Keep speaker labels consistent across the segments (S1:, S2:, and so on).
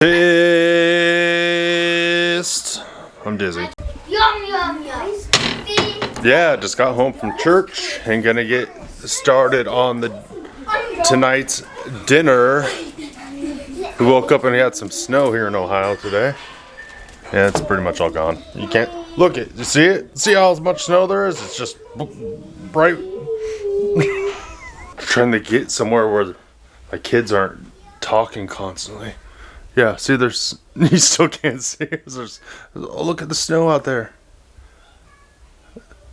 S1: Pissed. I'm dizzy.
S2: Yum, yum, yum.
S1: Yeah, just got home from church and gonna get started on tonight's dinner. We woke up and we had some snow here in Ohio today. Yeah, it's pretty much all gone. You can't look it. You see it? See how much snow there is? It's just bright. Trying to get somewhere where my kids aren't talking constantly. Yeah, see, you still can't see it. Oh, look at the snow out there.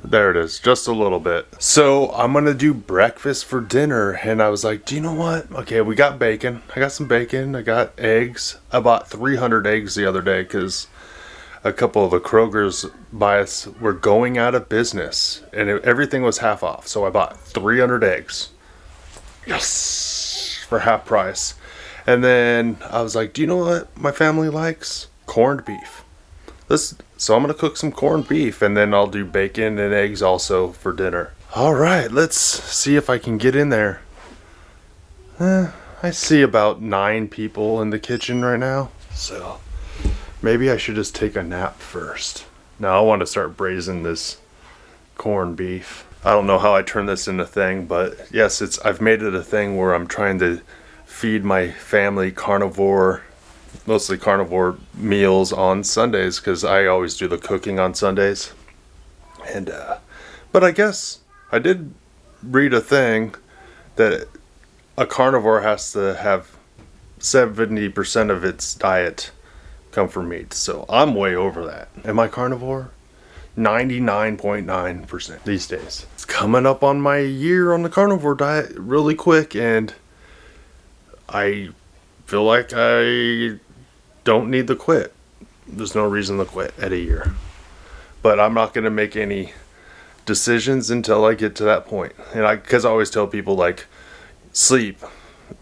S1: There it is, just a little bit. So I'm gonna do breakfast for dinner, and I was like, do you know what? Okay, we got bacon. I got some bacon. I got eggs. I bought 300 eggs the other day because a couple of the Kroger's by us were going out of business, and everything was half off. So I bought 300 eggs. Yes, for half price. And then I was like, do you know what my family likes? Corned beef. So I'm going to cook some corned beef, and then I'll do bacon and eggs also for dinner. All right, let's see if I can get in there. I see about 9 people in the kitchen right now. So maybe I should just take a nap first. Now I want to start braising this corned beef. I don't know how I turn this into a thing, but yes, I've made it a thing where I'm trying to feed my family mostly carnivore meals on Sundays, because I always do the cooking on Sundays. And but I guess I did read a thing that a carnivore has to have 70% of its diet come from meat. So I'm way over that. Am I carnivore? 99.9% these days. It's coming up on my year on the carnivore diet really quick, and I feel like I don't need to quit. There's no reason to quit at a year. But I'm not going to make any decisions until I get to that point. And because I always tell people, like, sleep,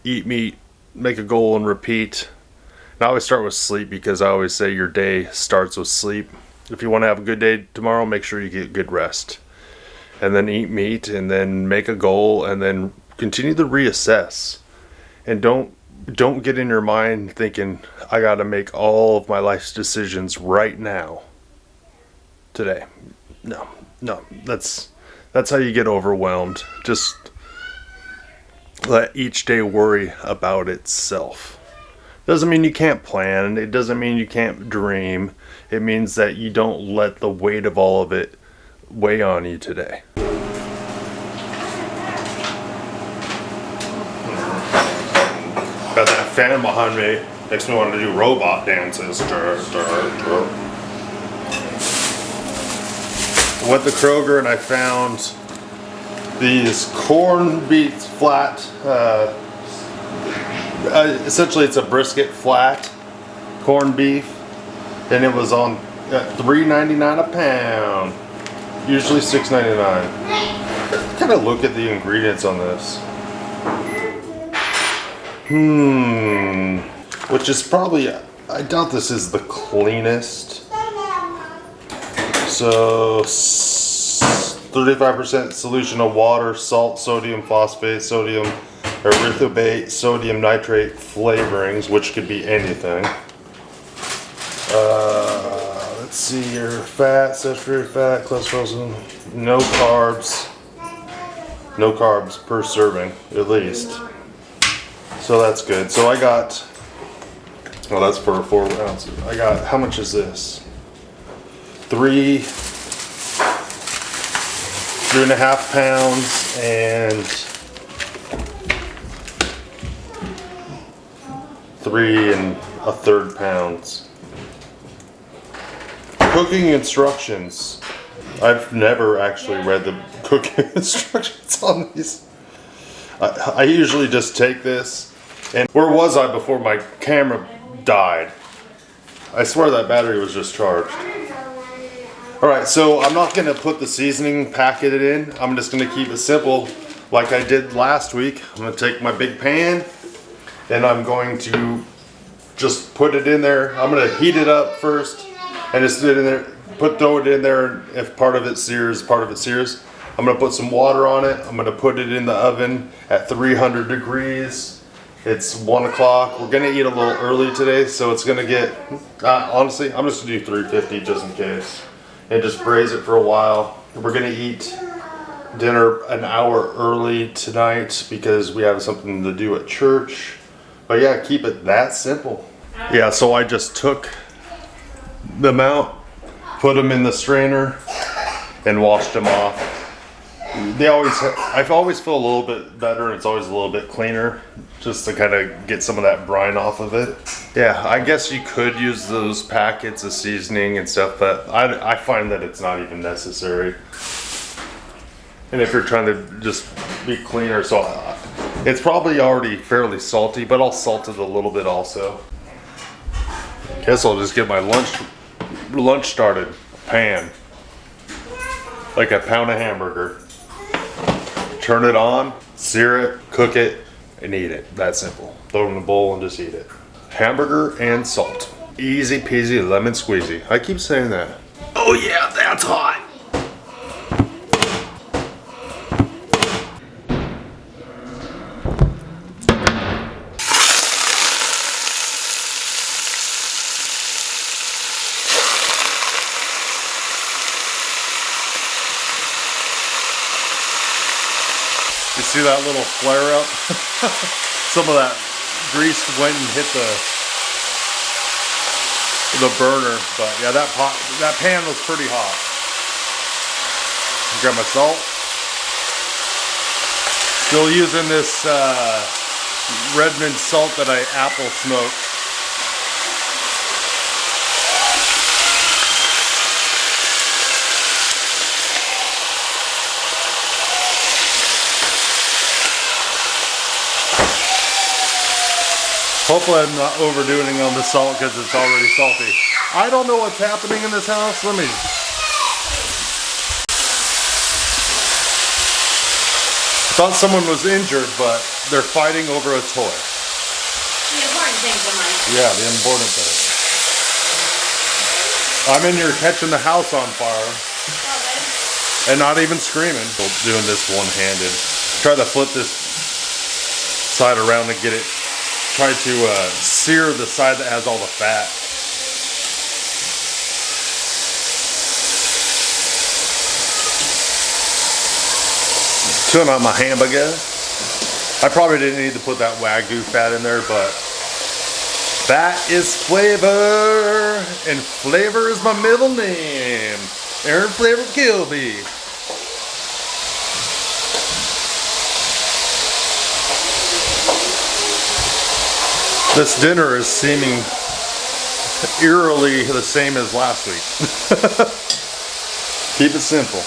S1: eat meat, make a goal and repeat. And I always start with sleep because I always say your day starts with sleep. If you want to have a good day tomorrow, make sure you get good rest. And then eat meat, and then make a goal, and then continue to reassess. And don't get in your mind thinking, I got to make all of my life's decisions right now, today. No, that's how you get overwhelmed. Just let each day worry about itself. Doesn't mean you can't plan. It doesn't mean you can't dream. It means that you don't let the weight of all of it weigh on you today. Got that fan behind me. Makes me want to do robot dances. Went to Kroger and I found these corned beef flat. Essentially, it's a brisket flat corned beef, and it was on $3.99 a pound. Usually $6.99. Kind of look at the ingredients on this. Which is probably, I doubt this is the cleanest. So 35% solution of water, salt, sodium phosphate, sodium erythorbate, sodium nitrate flavorings, which could be anything. Let's see here, fat, saturated fat, cholesterol, no carbs per serving, at least. So that's good. So I got, well, that's for 4 ounces. I got, how much is this? 3.5 pounds and 3 1/3 pounds. Cooking instructions. I've never actually read the cooking instructions on these. I usually just take this. And where was I before my camera died? I swear that battery was just charged. Alright, so I'm not going to put the seasoning packet in. I'm just going to keep it simple like I did last week. I'm going to take my big pan and I'm going to just put it in there. I'm going to heat it up first and just put it in there. Throw it in there. If part of it sears, I'm going to put some water on it. I'm going to put it in the oven at 300 degrees It's 1 o'clock. We're gonna eat a little early today, so it's gonna get, honestly, I'm just gonna do 350 just in case. And just braise it for a while. We're gonna eat dinner an hour early tonight because we have something to do at church. But yeah, keep it that simple. Yeah, so I just took them out, put them in the strainer, and washed them off. I've always feel a little bit better, and it's always a little bit cleaner, just to kind of get some of that brine off of it. Yeah, I guess you could use those packets of seasoning and stuff, but I find that it's not even necessary. And if you're trying to just be cleaner, so it's probably already fairly salty, but I'll salt it a little bit also. Guess I'll just get my lunch started. Pan, like a pound of hamburger. Turn it on, sear it, cook it, and eat it. That simple. Throw it in a bowl and just eat it. Hamburger and salt. Easy peasy lemon squeezy. I keep saying that. Oh yeah, that's hot. You see that little flare up? Some of that grease went and hit the burner, but yeah, that pan was pretty hot. Grab my salt. Still using this Redmond salt that I apple smoked. Hopefully I'm not overdoing it on the salt because it's already salty. I don't know what's happening in this house. Let me... Thought someone was injured, but they're fighting over a toy.
S2: The important things in life.
S1: Yeah, the important thing. I'm in here catching the house on fire. And not even screaming. Doing this one-handed. Try to flip this side around and get it. Try to sear the side that has all the fat. Chewing on my hamburger. I probably didn't need to put that Wagyu fat in there, but that is flavor, and flavor is my middle name. Aaron Flavor Kilby. This dinner is seeming eerily the same as last week. Keep it simple.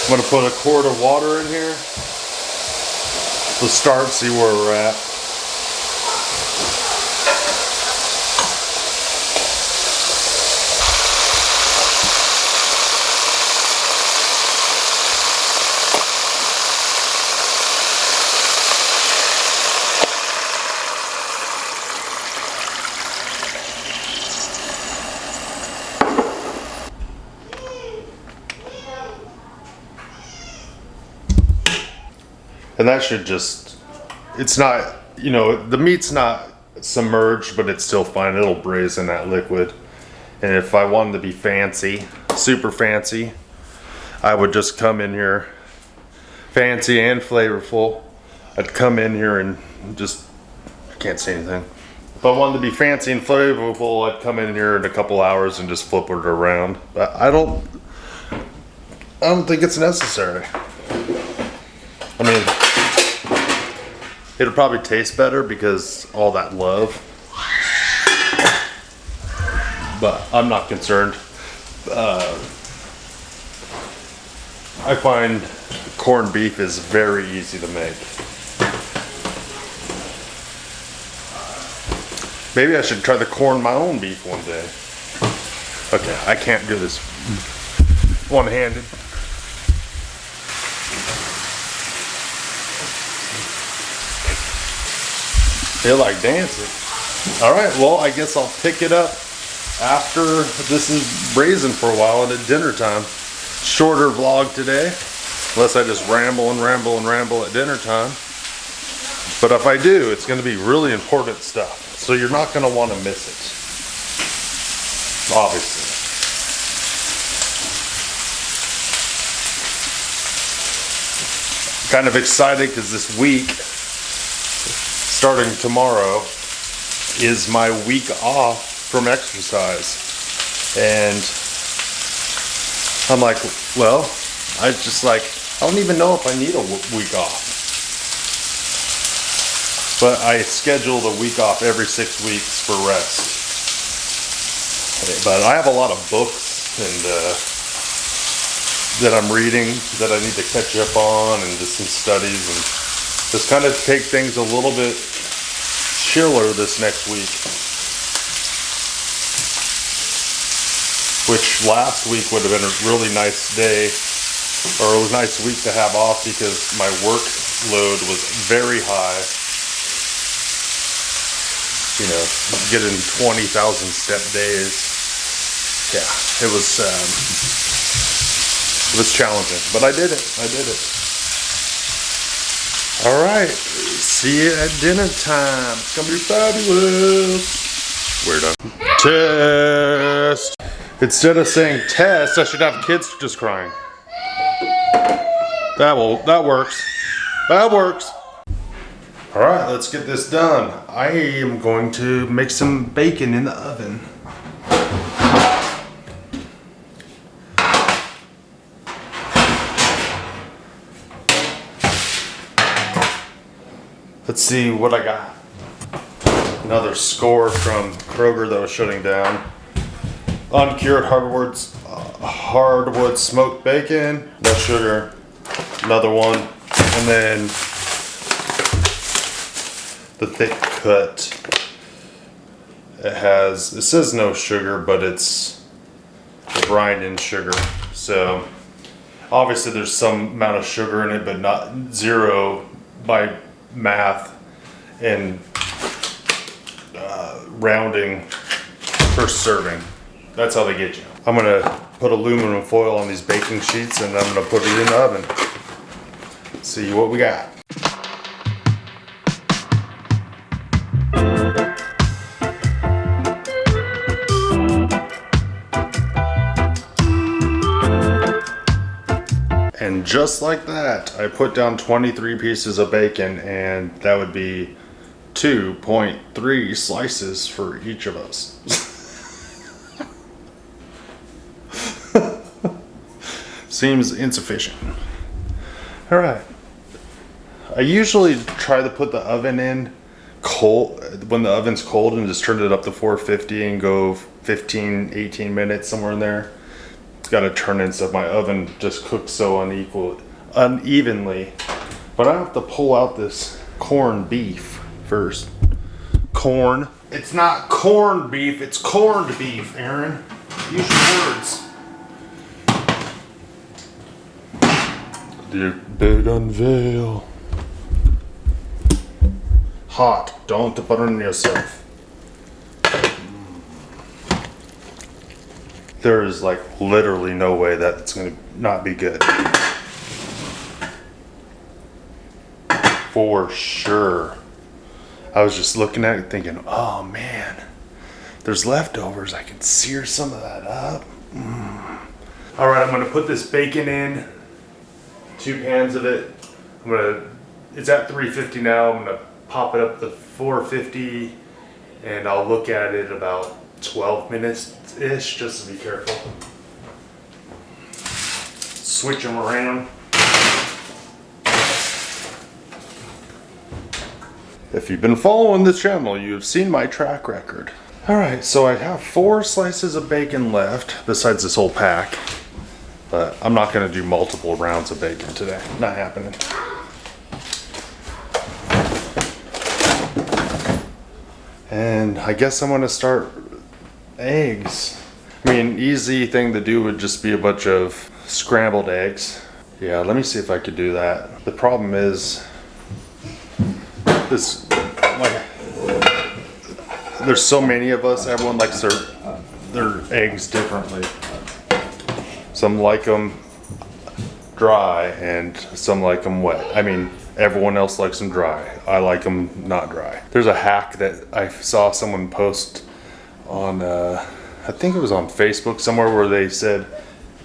S1: I'm gonna put a quart of water in here. Let's start, see where we're at. And that should just, it's not, you know, the meat's not submerged, but it's still fine. It'll braise in that liquid. And if I wanted to be fancy, super fancy, I would just come in here, fancy and flavorful. I'd come in here and just, I can't say anything. If I wanted to be fancy and flavorful, I'd come in here in a couple hours and just flip it around. But I don't think it's necessary. I mean, it'll probably taste better because all that love, but I'm not concerned. I find corned beef is very easy to make. Maybe I should try to corn my own beef one day. Okay, I can't do this one-handed. Feel like dancing. All right, well, I guess I'll pick it up after this is braising for a while and at dinner time. Shorter vlog today, unless I just ramble and ramble and ramble at dinner time. But if I do, it's going to be really important stuff. So you're not going to want to miss it. Obviously. Kind of excited because this week, starting tomorrow, is my week off from exercise. And I'm like, well, I don't even know if I need a week off. But I scheduled a week off every 6 weeks for rest. But I have a lot of books and that I'm reading that I need to catch up on, and just some studies, and just kind of take things a little bit chiller this next week. Which last week would have been a really nice day, or it was a nice week to have off because my workload was very high. You know, getting 20,000 step days. Yeah, it was challenging, but I did it. All right, see you at dinner time. It's gonna be fabulous. We're done. Test. Instead of saying test, I should have kids just crying. That works. That works. All right, let's get this done. I am going to make some bacon in the oven. Let's see what I got. Another score from Kroger that was shutting down. Uncured hardwood smoked bacon, no sugar. Another one, and then the thick cut. It says no sugar, but it's brined in sugar. So obviously there's some amount of sugar in it, but not zero by math and rounding per serving. That's how they get you. I'm gonna put aluminum foil on these baking sheets, and I'm gonna put it in the oven. See what we got. And just like that, I put down 23 pieces of bacon, and that would be 2.3 slices for each of us. Seems insufficient. All right. I usually try to put the oven in cold when the oven's cold, and just turn it up to 450 and go 15, 18 minutes, somewhere in there. Got to turn in stuff. My oven just cooks so unevenly. But I have to pull out this corned beef first. Corn. It's not corned beef, it's corned beef, Aaron. Use your words. The big unveil. Hot. Don't put it on yourself. There is literally no way that it's going to not be good. For sure. I was just looking at it thinking, oh man, there's leftovers. I can sear some of that up. All right, I'm going to put this bacon in. 2 pans of it. It's at 350 now. I'm going to pop it up to 450, and I'll look at it about 12 minutes-ish, just to be careful. Switch them around. If you've been following this channel, you've seen my track record. Alright, so I have 4 slices of bacon left, besides this whole pack. But I'm not going to do multiple rounds of bacon today. Not happening. And I guess I'm going to start eggs. I mean, easy thing to do would just be a bunch of scrambled eggs. Yeah, let me see if I could do that. The problem is this, there's so many of us, everyone likes their eggs differently. Some like them dry and some like them wet. I mean, Everyone else likes them dry. I like them not dry. There's a hack that I saw someone post on, I think it was on Facebook somewhere, where they said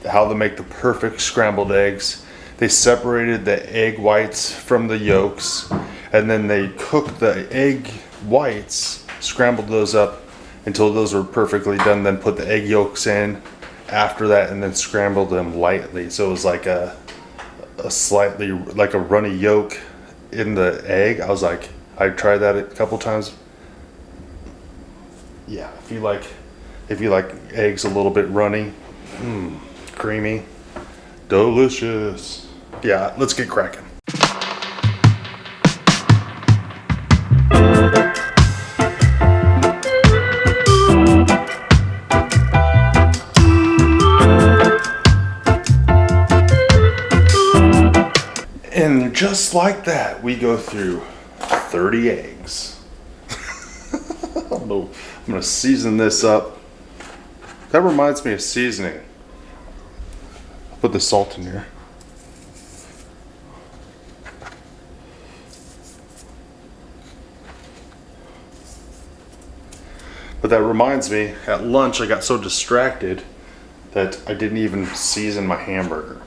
S1: how to make the perfect scrambled eggs. They separated the egg whites from the yolks, and then they cooked the egg whites, scrambled those up until those were perfectly done, then put the egg yolks in after that, and then scrambled them lightly. So it was like a slightly, like a runny yolk in the egg. I was like, I tried that a couple times. Yeah, if you like eggs a little bit runny, creamy, delicious. Yeah, let's get cracking. And just like that, we go through 30 eggs. I'm gonna season this up. That reminds me of seasoning. I'll put the salt in here. But that reminds me, at lunch I got so distracted that I didn't even season my hamburger.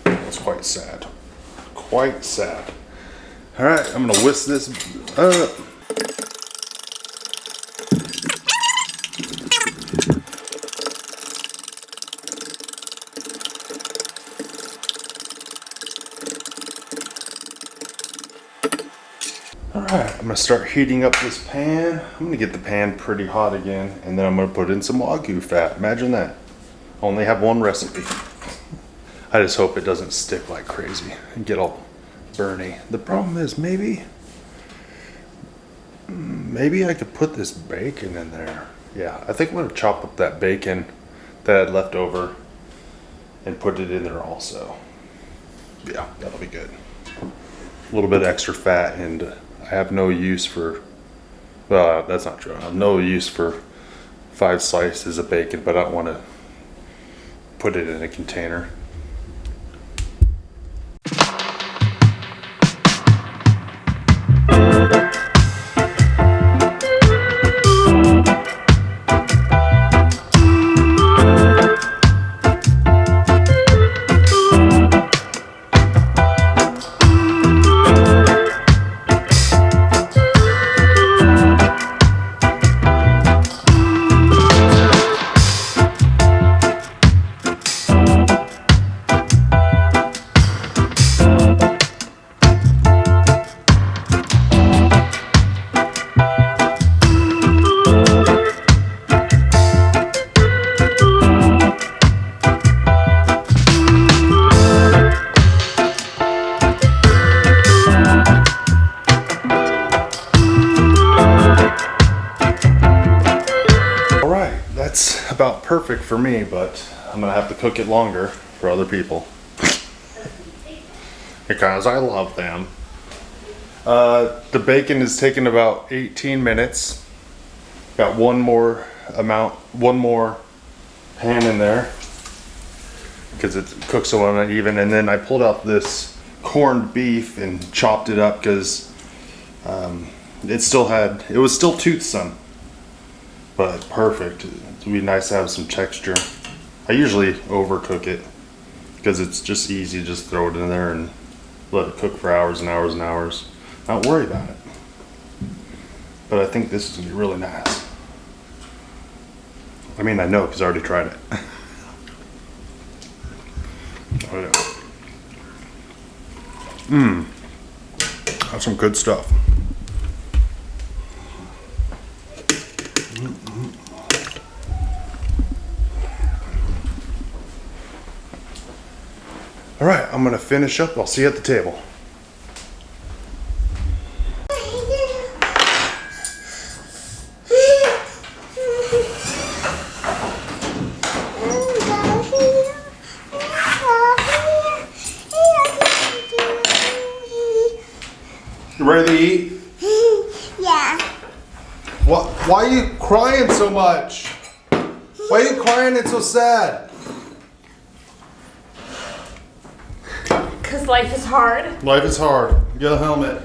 S1: It was quite sad. Quite sad. All right, I'm gonna whisk this up. All right, I'm gonna start heating up this pan. I'm gonna get the pan pretty hot again, and then I'm gonna put in some Wagyu fat. Imagine that. I only have one recipe. I just hope it doesn't stick like crazy and get all burny. The problem is maybe I could put this bacon in there. Yeah, I think I'm gonna chop up that bacon that I had left over and put it in there also. Yeah, that'll be good. A little bit extra fat, and I have no use for, well, that's not true. I have no use for 5 slices of bacon, but I don't want to put it in a container. That's about perfect for me, but I'm gonna have to cook it longer for other people because I love them. The bacon is taking about 18 minutes. Got one more pan in there because it cooks so uneven. And then I pulled out this corned beef and chopped it up because it was still toothsome, but perfect. It would be nice to have some texture. I usually overcook it because it's just easy to just throw it in there and let it cook for hours and hours and hours. Not worry about it. But I think this is gonna be really nice. I mean, I know because I already tried it. Oh yeah. That's some good stuff. All right, I'm gonna finish up. I'll see you at the table. You ready to eat?
S3: Yeah.
S1: What? Why are you crying so much? Why are you crying and so sad?
S2: Because life is hard.
S1: Life is hard. Get a helmet.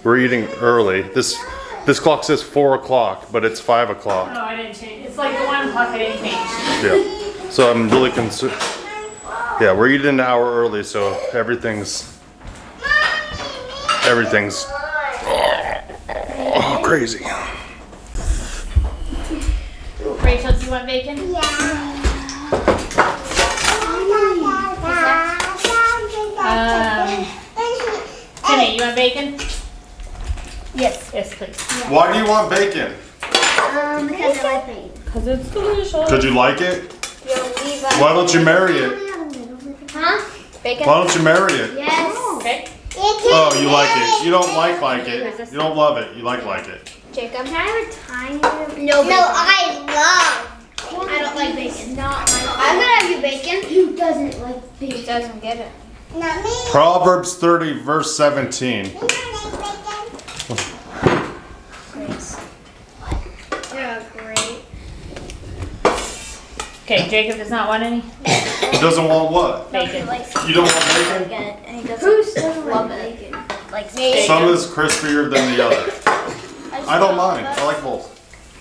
S1: We're eating early. This clock says 4 o'clock, but it's 5 o'clock.
S2: No, I didn't change. It's like the 1 o'clock I didn't change.
S1: Yeah. So I'm really concerned. Yeah, we're eating an hour early, so everything's crazy.
S2: Rachel, do you want bacon? Timmy, you want bacon?
S3: Yes.
S2: Yes, please.
S1: Why do you want bacon?
S3: Because I like bacon.
S2: Because it's delicious.
S1: Did you like it?
S3: Why
S1: Why don't you marry it?
S3: Huh? Bacon?
S1: Why don't you marry it?
S3: Yes.
S2: Okay.
S1: Oh, you like it. You don't like it. You don't love it. You like it.
S3: Jacob, can I have a tiny No, I love. I don't like bacon. Not my I'm gonna have you bacon. Who doesn't like bacon? Who doesn't get it? Not me.
S1: Proverbs 30, verse 17.
S3: You're great.
S2: Okay, Jacob does not want any
S1: He doesn't want what?
S2: bacon.
S1: You don't want bacon?
S3: And he doesn't love bacon. Like bacon.
S1: Some is crispier than the other. I don't mind. I like both.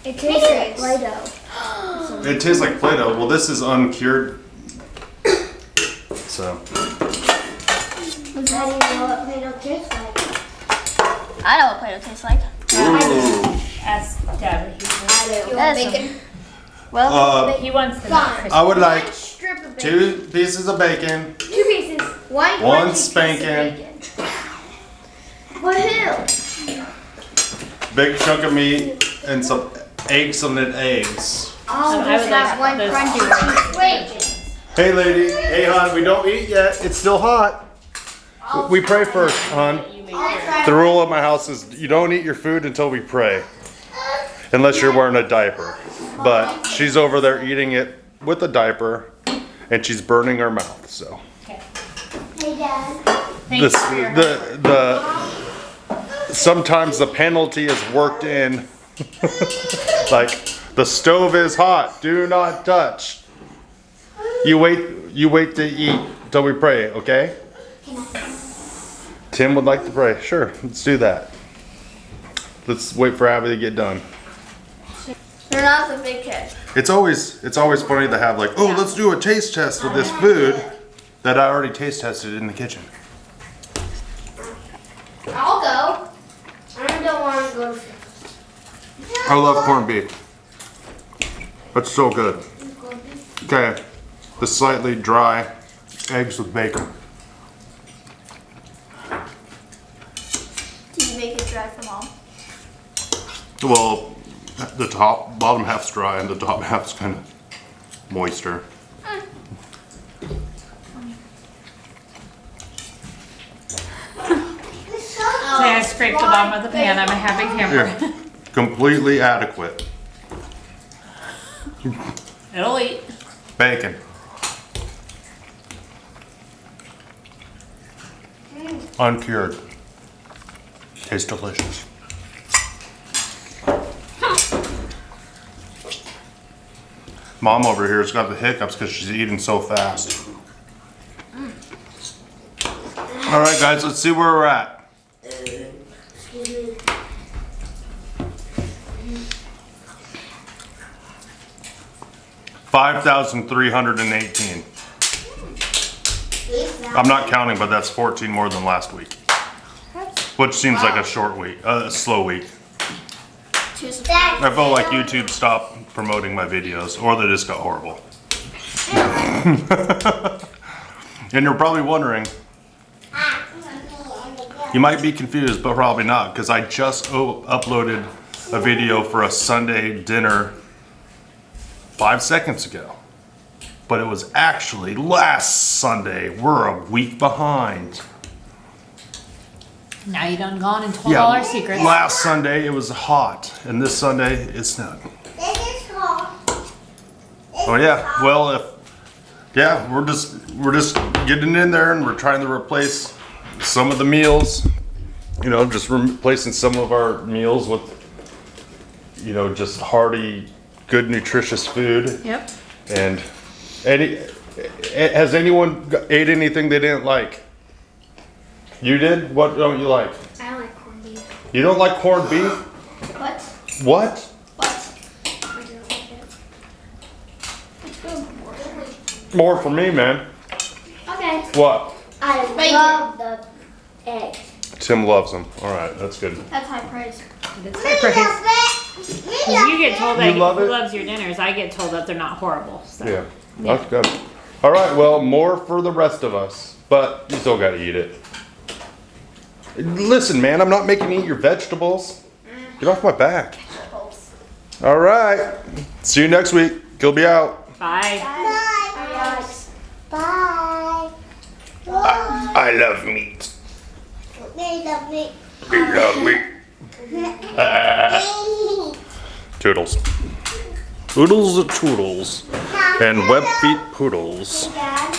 S3: It tastes like Play-Doh.
S1: It tastes like Play-Doh. Well, this is uncured. So.
S3: How do you know what Play-Doh tastes like? I know what Play-Doh tastes like.
S1: Ooh.
S2: Ask Dad.
S3: I do. You want bacon? Well,
S2: He wants the not crispy.
S1: I would like
S3: strip of
S1: 2 pieces of bacon,
S3: 2 pieces. One
S1: One spanking.
S3: What who?
S1: big chunk of meat, and some eggs on it eggs.
S3: Oh,
S2: I would like
S3: one
S2: those
S3: crunchy
S2: two.
S3: one. Wait.
S1: Hey, lady. Hey, hon. We don't eat yet. It's still hot. We pray first, hon. The rule at my house is you don't eat your food until we pray. Unless you're wearing a diaper. But she's over there eating it with a diaper, and she's burning her mouth, so.
S3: Hey, Dad.
S2: Thank
S1: This,
S2: you for your help.
S1: sometimes the penalty is worked in. Like, the stove is hot, do not touch. You wait to eat till we pray, okay? Tim would like to pray. Sure, let's do that. Let's wait for Abby to get done.
S3: Turn off the big test.
S1: It's always funny to have like, oh, let's do a taste test with this food that I already taste tested in the kitchen.
S3: I'll go. I don't want to go.
S1: I love corned beef. That's so good. Okay, the slightly dry eggs with bacon.
S3: Do you make it dry for Mom?
S1: Well, the bottom half's dry and the top half's kind of moister.
S2: Say I scraped the bottom of the pan. I'm a happy camper.
S1: Here, completely adequate.
S2: It'll eat.
S1: Bacon. Uncured. Tastes delicious. Mom over here has got the hiccups because she's eating so fast. All right, guys, let's see where we're at. $5,318. I'm not counting, but that's 14 more than last week. Which seems like a short week, a slow week. I felt like YouTube stopped promoting my videos, or they just got horrible. And you're probably wondering, you might be confused, but probably not, because I just uploaded a video for a Sunday dinner 5 seconds ago. But it was actually last Sunday. We're a week behind.
S2: Now you done gone in $12 secrets.
S1: Last Sunday it was hot, and this Sunday it snowed. Oh yeah, well we're just getting in there, and we're trying to replace some of the meals. You know, just replacing some of our meals with, you know, just hearty, good, nutritious food.
S2: Yep.
S1: And has anyone ate anything they didn't like? You did? What don't you like?
S3: I don't like corned beef.
S1: You don't like corned beef?
S3: What?
S1: What?
S3: What? I don't like it. It's good.
S1: More for me, man.
S3: Okay.
S1: What?
S3: I love the eggs.
S1: Tim loves them. All right, that's good.
S3: That's high praise.
S2: It's high praise. 'Cause you get told that
S1: You love
S2: who
S1: it?
S2: loves your dinners. I get told that they're not horrible. So.
S1: Yeah, that's good. All right, well, more for the rest of us, but you still gotta eat it. Listen, man, I'm not making you eat your vegetables. Get off my back. All right, see you next week. Gilby out.
S2: Bye.
S3: Bye. Bye.
S1: I love meat.
S3: They love me.
S1: You love me. Toodles. Oodles of toodles. And web feet poodles.
S3: Dad.